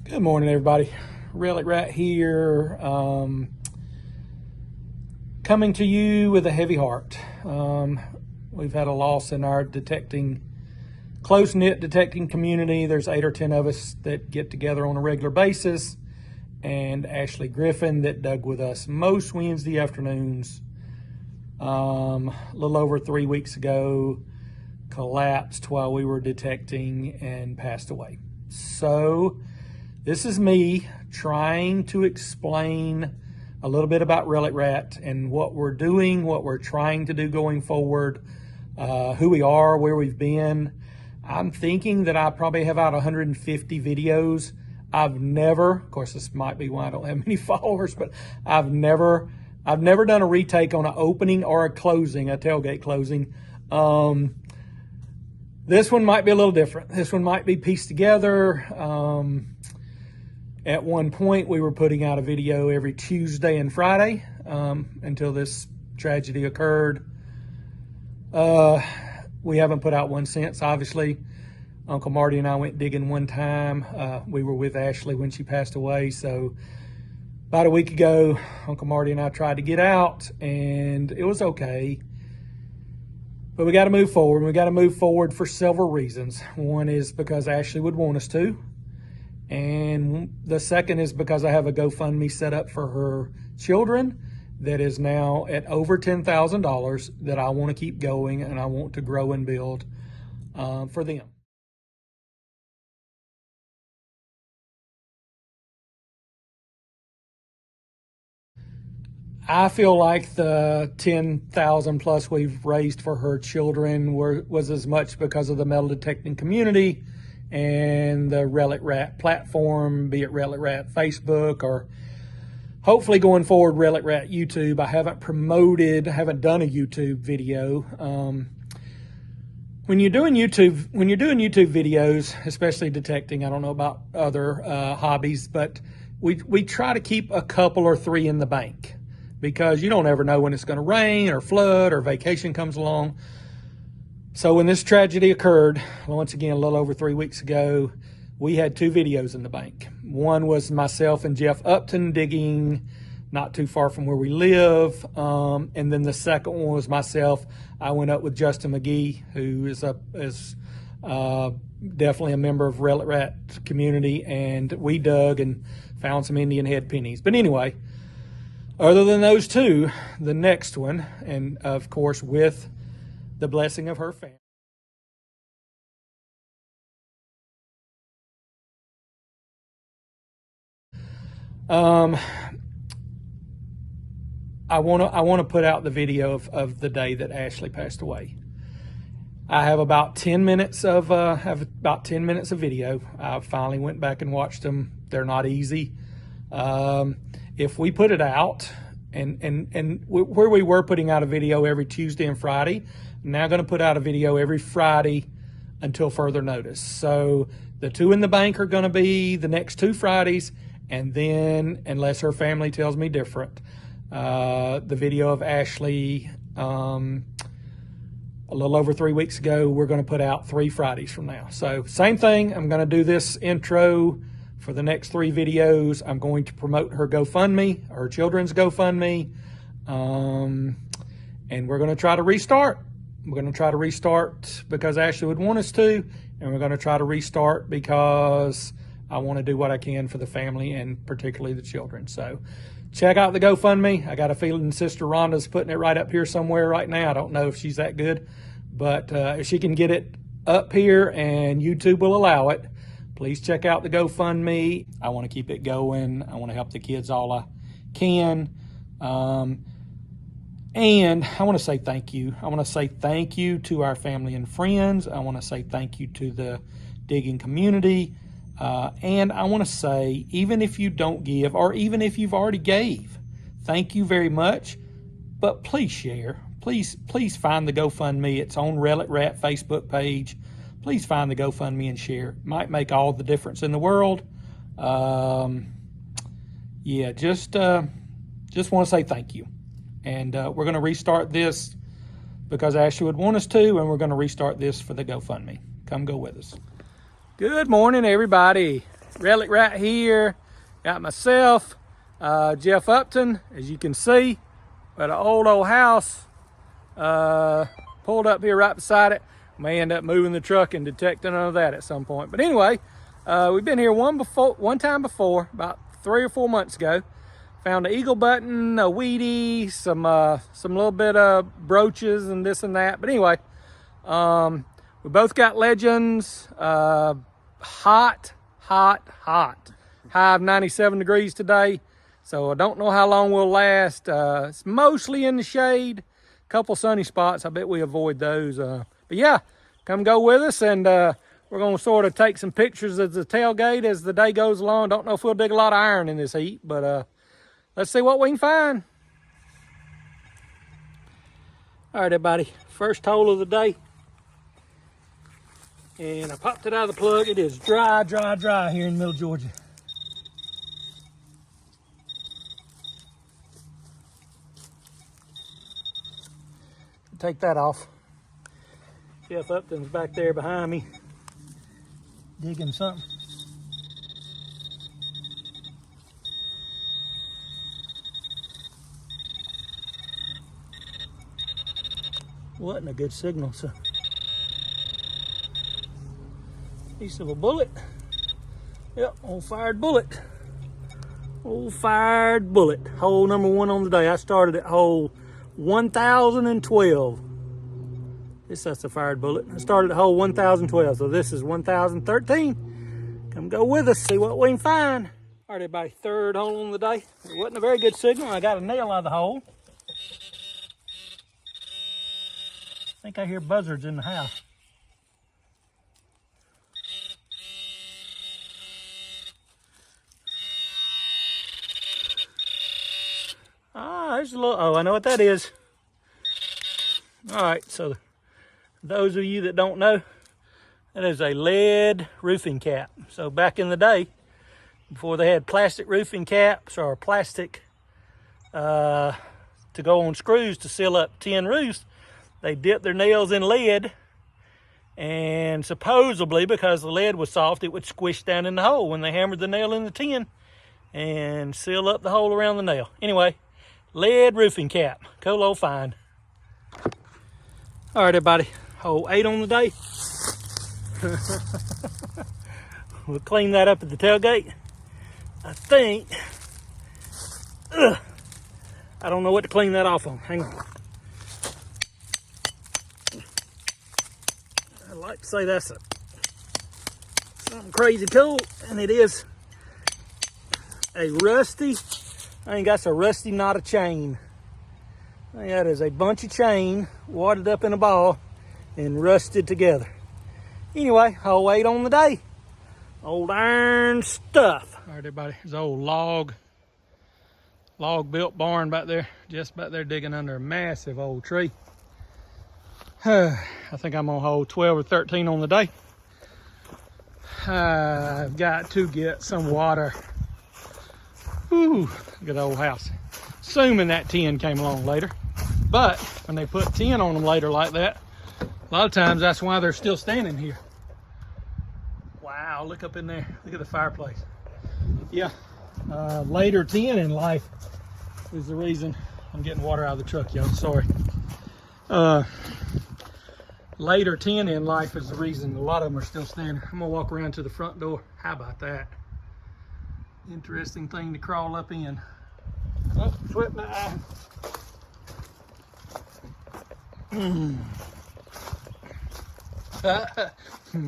Good morning, everybody. R.A.T here, coming to you with a heavy heart. We've had a loss in our close-knit detecting community. There's 8 or 10 of us that get together on a regular basis, and Ashley Griffin that dug with us most Wednesday afternoons, a little over 3 weeks ago, collapsed while we were detecting and passed away. So this is me trying to explain a little bit about R.A.T and what we're doing, what we're trying to do going forward, who we are, where we've been. I'm thinking that I probably have about 150 videos. I've never, of course this might be why I don't have many followers, but I've never done a retake on an opening or a closing, a tailgate closing. This one might be a little different. This one might be pieced together. At one point, we were putting out a video every Tuesday and Friday until this tragedy occurred. We haven't put out one since, obviously. Uncle Marty and I went digging one time. We were with Ashley when she passed away. So about a week ago, Uncle Marty and I tried to get out, and it was okay. But we got to move forward. We got to move forward for several reasons. One is because Ashley would want us to. And the second is because I have a GoFundMe set up for her children that is now at over $10,000 that I want to keep going and I want to grow and build for them. I feel like the 10,000 plus we've raised for her children was as much because of the metal detecting community and the R.A.T platform, be it R.A.T Facebook or hopefully going forward R.A.T YouTube. I haven't done a YouTube video. When you're doing YouTube videos, especially detecting, I don't know about other hobbies, but we try to keep a couple or three in the bank, because you don't ever know when it's going to rain or flood or vacation comes along. So when this tragedy occurred, once again, a little over 3 weeks ago, we had 2 videos in the bank. One was myself and Jeff Upton digging not too far from where we live. And then the second one was myself. I went up with Justin McGee, who is definitely a member of R.A.T community, and we dug and found some Indian head pennies. But anyway, other than those 2, the next one, and of course with the blessing of her family, I want to put out the video of the day that Ashley passed away. I have about 10 minutes of video. I finally went back and watched them. They're not easy. If we put it out, and where we were putting out a video every Tuesday and Friday, I'm now going to put out a video every Friday until further notice. So the 2 in the bank are going to be the next 2 Fridays, and then, unless her family tells me different, the video of Ashley a little over 3 weeks ago, we're going to put out 3 Fridays from now. So same thing, I'm going to do this intro for the next 3 videos. I'm going to promote her GoFundMe, her children's GoFundMe, and we're going to try to restart. We're going to try to restart because Ashley would want us to, and we're going to try to restart because I want to do what I can for the family and particularly the children. So check out the GoFundMe. I got a feeling Sister Rhonda's putting it right up here somewhere right now. I don't know if she's that good, but if she can get it up here and YouTube will allow it, please check out the GoFundMe. I want to keep it going. I want to help the kids all I can. And I want to say thank you. I want to say thank you to our family and friends. I want to say thank you to the digging community. And I want to say, even if you don't give, or even if you've already gave, thank you very much. But please share. Please find the GoFundMe. It's on R.A.T Facebook page. Please find the GoFundMe and share. It might make all the difference in the world. Yeah, just want to say thank you. And we're going to restart this because Ashley would want us to, and we're going to restart this for the GoFundMe. Come go with us. Good morning, everybody. relic right here. Got myself, Jeff Upton, as you can see, at an old house. Pulled up here right beside it. May end up moving the truck and detecting none of that at some point. But anyway, we've been here one time before, about 3 or 4 months ago. Found an eagle button, a weedy, some little bit of brooches and this and that. But anyway, we both got legends. Hot. High of 97 degrees today. So I don't know how long we'll last. It's mostly in the shade. Couple sunny spots. I bet we avoid those. But yeah, come go with us, and we're going to sort of take some pictures of the tailgate as the day goes along. Don't know if we'll dig a lot of iron in this heat, but let's see what we can find. All right, everybody. First hole of the day. And I popped it out of the plug. It is dry here in middle Georgia. Take that off. Jeff Upton's back there behind me, digging something. Wasn't a good signal, so. Piece of a bullet. Yep, old fired bullet. Old fired bullet. Hole number 1 on the day. I started at hole 1012. That's a fired bullet. I started at hole 1012, so this is 1013. Come go with us, see what we can find. All right, everybody, third hole on the day. It wasn't a very good signal. I got a nail out of the hole. I think I hear buzzards in the house. Ah, there's a little, oh, I know what that is. All right, so those of you that don't know, that is a lead roofing cap. So back in the day, before they had plastic roofing caps or plastic to go on screws to seal up tin roofs, they dipped their nails in lead, and supposedly because the lead was soft, it would squish down in the hole when they hammered the nail in the tin and seal up the hole around the nail. Anyway, lead roofing cap, cool old find. All right, everybody, hole 8 on the day. We'll clean that up at the tailgate. I think, I don't know what to clean that off on. Hang on. I like to say that's something crazy cool, and it is a rusty, I think that's a rusty knot of chain. I think that is a bunch of chain wadded up in a ball and rusted together. Anyway, hole 8 on the day. Old iron stuff. All right, everybody, there's an old log built barn back there, just back there digging under a massive old tree. I think I'm on hole 12 or 13 on the day. I've got to get some water. Ooh, good old house. Assuming that tin came along later. But when they put tin on them later like that, a lot of times that's why they're still standing here. Wow, look up in there. Look at the fireplace. Yeah, later tin in life is the reason I'm getting water out of the truck, y'all. Sorry. Later tin in life is the reason a lot of them are still standing. I'm gonna walk around to the front door. How about that? Interesting thing to crawl up in. Oh, swept my eye.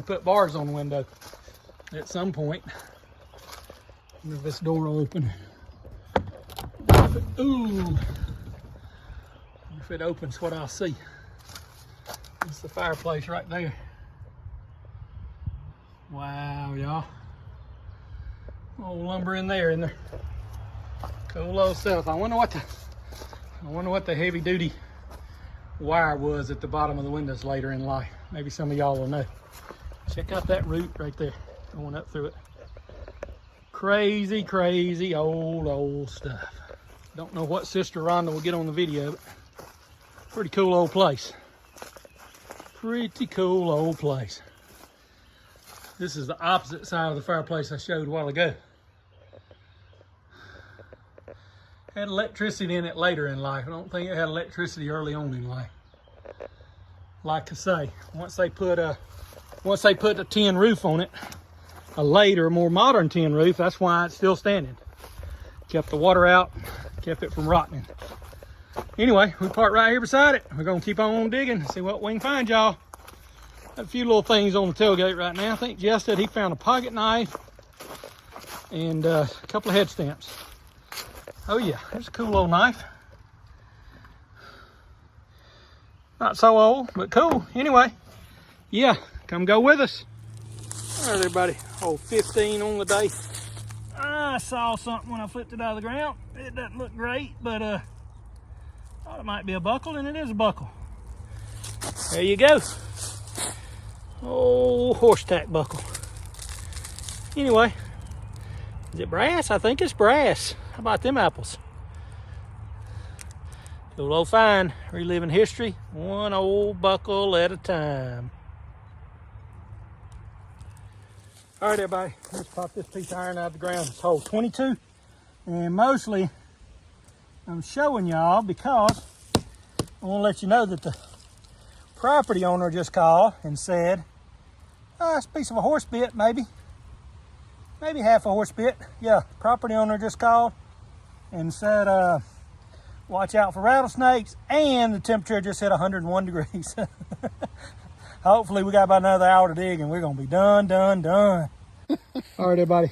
Put bars on the window at some point. Move this door open. Ooh. If it opens, what I'll see. It's the fireplace right there. Wow, y'all. Old lumber in there, isn't there? Cool old stuff. I wonder what the heavy duty wire was at the bottom of the windows later in life. Maybe some of y'all will know. Check out that root right there, going up through it. Crazy, crazy old stuff. Don't know what Sister Rhonda will get on the video, but pretty cool old place. Pretty cool old place. This is the opposite side of the fireplace I showed a while ago. Had electricity in it later in life. I don't think it had electricity early on in life. Like I say, once they put a tin roof on it, a later, more modern tin roof, that's why it's still standing. Kept the water out, kept it from rotting. Anyway, we parked right here beside it. We're gonna keep on digging and see what we can find, y'all. Got a few little things on the tailgate right now. I think Jeff said he found a pocket knife and a couple of head stamps. Oh yeah, there's a cool little knife. Not so old, but cool. Anyway, yeah, come go with us. All right, everybody. Oh, 15 on the day. I saw something when I flipped it out of the ground. It doesn't look great, but thought it might be a buckle, and it is a buckle. There you go. Oh, horse tack buckle. Anyway, is it brass? I think it's brass. How about them apples? Cool old find, reliving history, one old buckle at a time. All right, everybody, let's pop this piece of iron out of the ground. It's hole 22, and mostly I'm showing y'all because I want to let you know that the property owner just called and said, oh, it's a piece of a horse bit, maybe half a horse bit. Yeah, property owner just called and said, watch out for rattlesnakes, and the temperature just hit 101 degrees. Hopefully we got about another hour to dig and we're gonna be done. All right, everybody.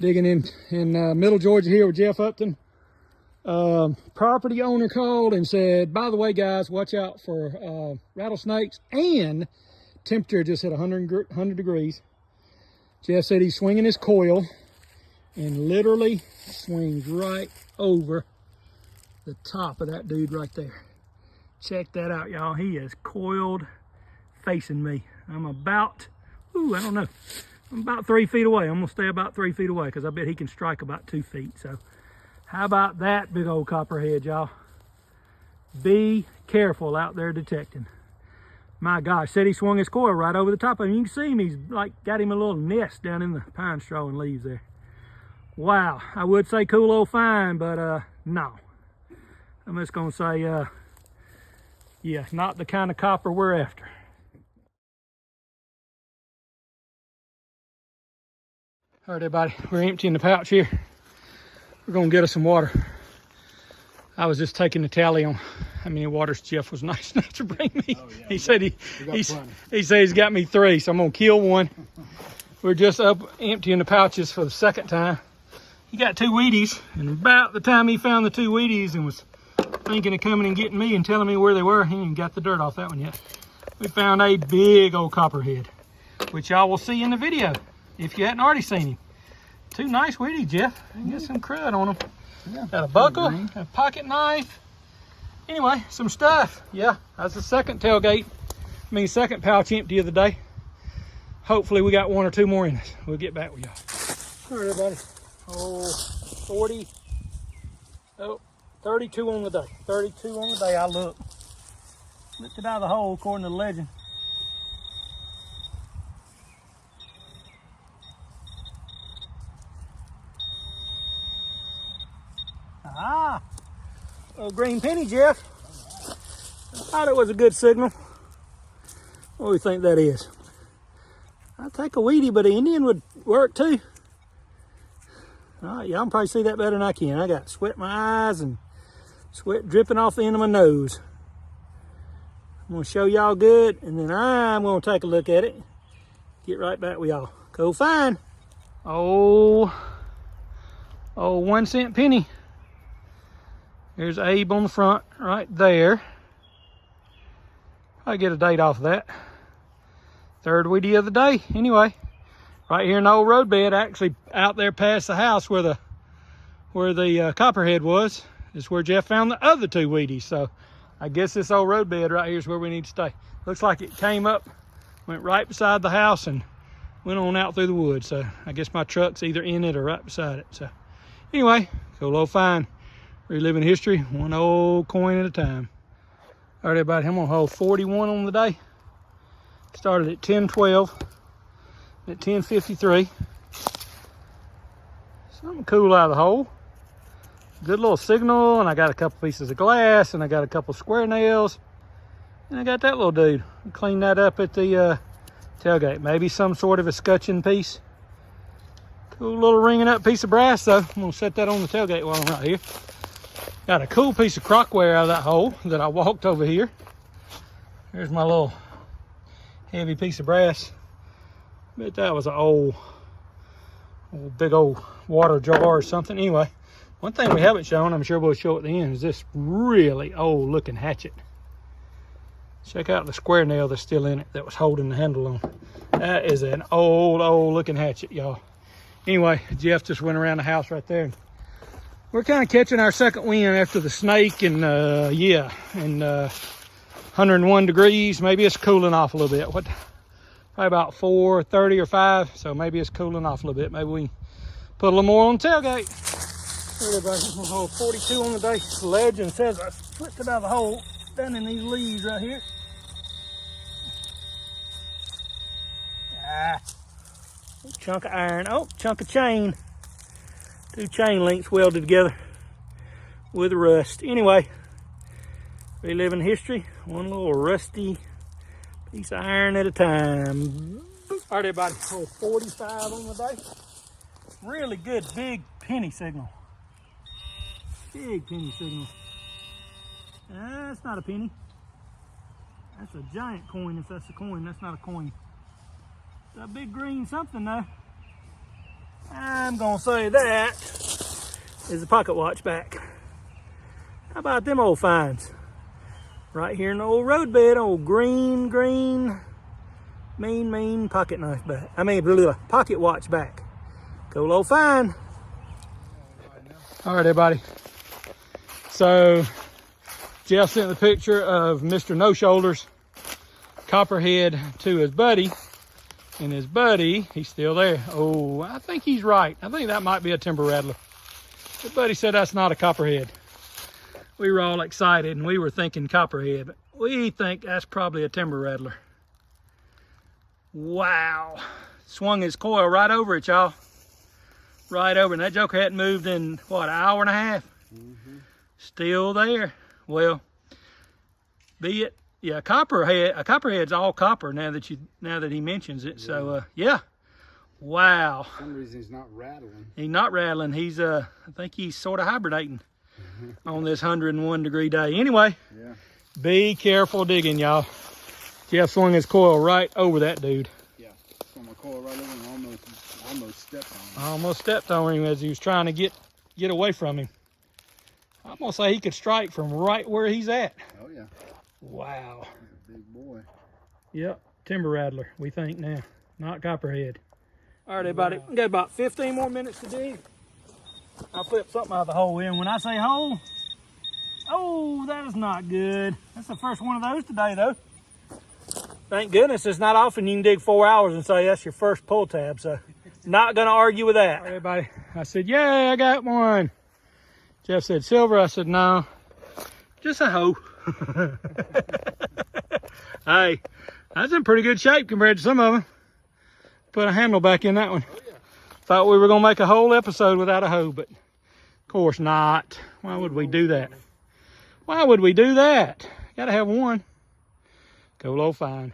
Digging in Middle Georgia here with Jeff Upton. Property owner called and said, by the way, guys, watch out for rattlesnakes, and temperature just hit 100 degrees. Jeff said he's swinging his coil and literally swings right over the top of that dude right there. Check that out, y'all. He is coiled facing me. I'm about, I don't know. I'm about 3 feet away. I'm gonna stay about 3 feet away because I bet he can strike about 2 feet. So how about that big old copperhead, y'all? Be careful out there detecting. My gosh, said he swung his coil right over the top of him. You can see him, he's like got him a little nest down in the pine straw and leaves there. Wow, I would say cool old find, but no. I'm just gonna say, yeah, not the kind of copper we're after. All right, everybody, we're emptying the pouch here. We're gonna get us some water. I was just taking the tally on how many waters Jeff was nice enough to bring me. Oh, yeah, he said he said he's got me 3, so I'm gonna kill one. We're just up emptying the pouches for the second time. He got 2 Wheaties, and about the time he found the 2 Wheaties and was thinking of coming and getting me and telling me where they were, he ain't got the dirt off that one yet. We found a big old copperhead, which y'all will see in the video if you hadn't already seen him. 2 nice Wheaties, Jeff. Get some crud on them. Yeah, got a buckle, a pocket knife. Anyway, some stuff. Yeah, that's the second tailgate. Second pouch empty of the day. Hopefully we got 1 or 2 more in us. We'll get back with y'all. All right, everybody. Oh, 32 on the day. 32 on the day. I looked it out of the hole according to the legend. Ah, little green penny, Jeff. I thought it was a good signal. What do you think that is? I'd take a Wheatie, but an Indian would work too. All right, y'all can probably see that better than I can. I got sweat in my eyes and sweat dripping off the end of my nose. I'm gonna show y'all good, and then I'm gonna take a look at it. Get right back with y'all. Go find. Oh, 1 cent penny. There's Abe on the front right there. I get a date off of that. 3rd Wheatie of the day. Anyway, right here in the old road bed, actually out there past the house where the copperhead was, is where Jeff found the other 2 Wheaties. So I guess this old road bed right here is where we need to stay. Looks like it came up, went right beside the house and went on out through the woods. So I guess my truck's either in it or right beside it. So anyway, cool old find. Reliving history, 1 old coin at a time. All right, everybody, I'm gonna hold 41 on the day. Started at 10:12. at 10:53. Something cool out of the hole. Good little signal, and I got a couple pieces of glass, and I got a couple square nails, and I got that little dude. Clean that up at the tailgate. Maybe some sort of escutcheon piece. Cool little ringing up piece of brass though. I'm gonna set that on the tailgate while I'm right here. Got a cool piece of crockware out of that hole that I walked over here. There's my little heavy piece of brass. Bet that was an old big old water jar or something. Anyway, one thing we haven't shown, I'm sure we'll show at the end, is this really old looking hatchet. Check out the square nail that's still in it that was holding the handle on. That is an old looking hatchet, y'all. Anyway, Jeff just went around the house right there. We're kind of catching our second wind after the snake, and 101 degrees. Maybe it's cooling off a little bit. What? Probably about 4:30 or 5. So maybe it's cooling off a little bit. Maybe we can put a little more on the tailgate. Everybody, I'm gonna hold 42 on the day. The legend says I slipped it out of the hole down in these leaves right here. Chunk of iron. Oh, chunk of chain. 2 chain links welded together with rust. Anyway, reliving history, one little rusty piece of iron at a time. All right, everybody, hold 45 on the day. Really good, big penny signal. Big penny signal. That's not a penny. That's a giant coin. If that's a coin, that's not a coin. It's a big green something though. I'm gonna say that is a pocket watch back. How about them old finds? Right here in the old roadbed, old green, mean pocket knife back. Pocket watch back. Cool old find. All right, everybody. So Jeff sent the picture of Mr. No Shoulders copperhead to his buddy. And his buddy, he's still there. Oh, I think he's right. I think that might be a timber rattler. His buddy said that's not a copperhead. We were all excited and we were thinking copperhead, but we think that's probably a timber rattler. Wow. Swung his coil right over it, y'all. Right over. And that joker hadn't moved in, what, an hour and a half? Mm-hmm. Still there. Well, be it. Yeah, a copperhead's all copper now that he mentions it. Yeah. So yeah. Wow. For some reason he's not rattling. He's not rattling. He's I think he's sort of hibernating on this 101 degree day. Anyway, yeah. Be careful digging, y'all. Jeff swung his coil right over that dude. Yeah, swung my coil right over him, almost stepped on him. I almost stepped on him as he was trying to get away from him. I'm gonna say he could strike from right where he's at. Oh yeah. Wow. He's a big boy. Yep, timber rattler, we think now, not copperhead. All right, everybody, we got about 15 more minutes to dig. I'll flip something out of the hole in. When I say hole, oh, that is not good. That's the first one of those today, though. Thank goodness it's not often you can dig 4 hours and say that's your first pull tab, so not gonna argue with that. All right, everybody, I said, yay, I got one. Jeff said silver, I said no, just a hoe. Hey, that's in pretty good shape compared to some of them. Put a handle back in that one. Oh, yeah. Thought we were gonna make a whole episode without a hoe, but of course not. Why would we do that? Why would we do that? Gotta have one. Go low fine.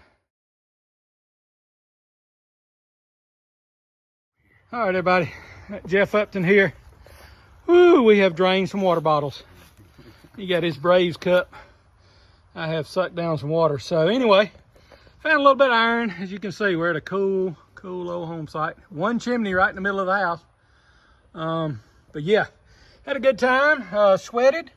All right, everybody. Jeff Upton here. Woo, we have drained some water bottles. He got his Braves cup. I have sucked down some water. So anyway, found a little bit of iron. As you can see, we're at a cool old home site. One chimney right in the middle of the house. But yeah, had a good time. Sweated.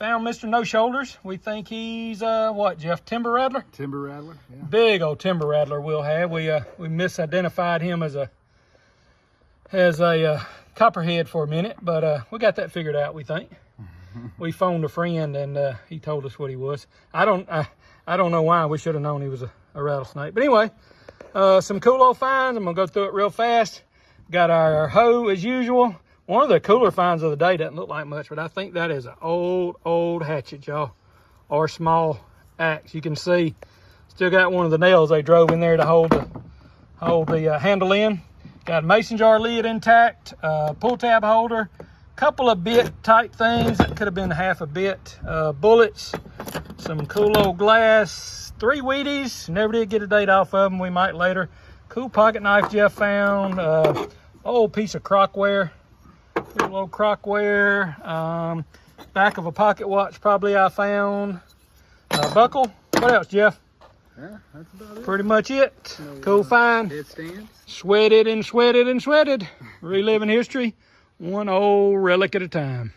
Found Mr. No Shoulders. We think he's what, Jeff? Timber rattler? Timber rattler, yeah. Big old timber rattler we'll have. We misidentified him as a copperhead for a minute, but we got that figured out, we think. We phoned a friend and he told us what he was. I don't know why. We should have known he was a rattlesnake. But anyway, some cool old finds. I'm gonna go through it real fast. Got our hoe as usual. One of the cooler finds of the day, doesn't look like much, but I think that is an old hatchet, y'all, or small axe. You can see still got one of the nails they drove in there to hold hold the handle in. Got a mason jar lid intact, pull tab holder, couple of bit type things that could have been half a bit, bullets, some cool old glass, 3 Wheaties. Never did get a date off of them. We might later. Cool pocket knife Jeff found. Old piece of crockware. Cool old crockware. Back of a pocket watch probably I found. Buckle. What else, Jeff? Yeah, that's about it. Pretty much it. Cool find. Headstands. Sweated and sweated and sweated. Reliving history. One old relic at a time.